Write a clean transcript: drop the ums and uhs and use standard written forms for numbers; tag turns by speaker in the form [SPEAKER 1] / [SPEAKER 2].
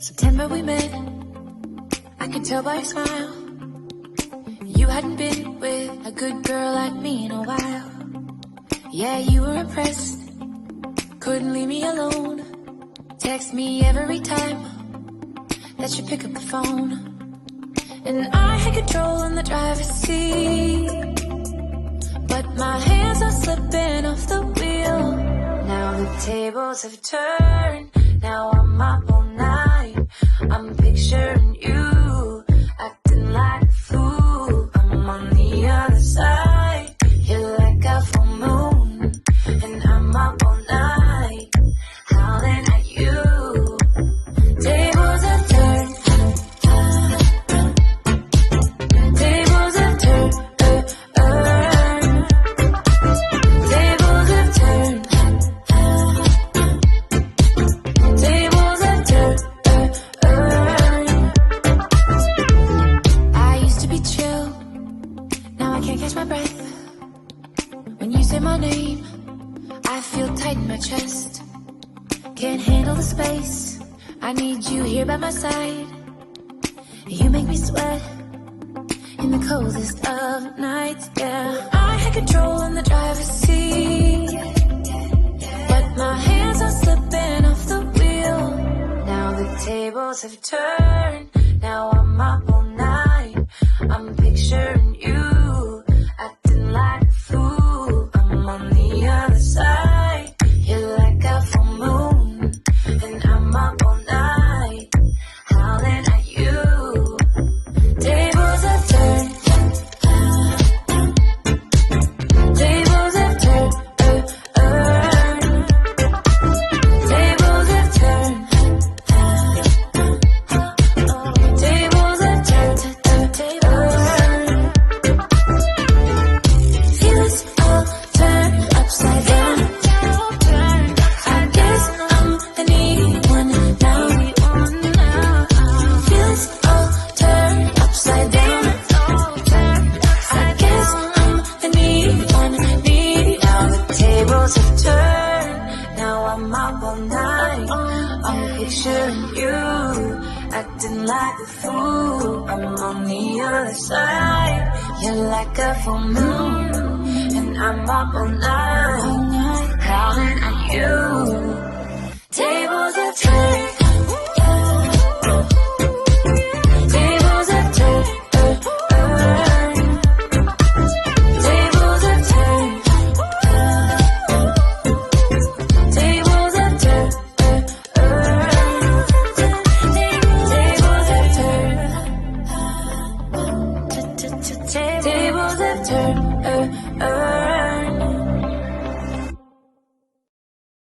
[SPEAKER 1] September we met, I could tell by your smile. You hadn't been with a good girl like me in a while. Yeah, you were impressed, couldn't leave me alone. Text me every time that you pick up the phone. And I had control in the driver's seat, but my hands are slipping off the wheel. Now the tables have turned, now I'm up all night. I'm picturing you, acting like a fool. I'm on the other side, you're like a full moon, and I'm up all night, howling at you. Tables have turned, tables have turned, tables have turned, tables have turned. I used to be chill, now I can't catch my breath. When you say my name, I feel tight in my chest. Can't handle the space, I need you here by my side. You make me sweat in the coldest of nights, yeah. I had control in the driver's seat, but my hands are slipping off the wheel. Now the tables have turned, now I'm up all night. I'm picturing you, acting like a fool. I'm on the other side, you're like a full moon, and I'm up all night, howling at you. Tables have turned, tables have turned, tables have turned, tables have turned, feel us all turn upside down. I guess I'm the needy one now. Feel us all turn upside down. I guess I'm the needy one, needy. Now the tables have turned, now I'm up all night. I'm picturing you, acting like a fool. I'm on the other side, you're like a full moon, and I'm up all night, howling at you. Tables have turned, tables have turned, tables have turned, tables have turned, tables have turned, tables have turned.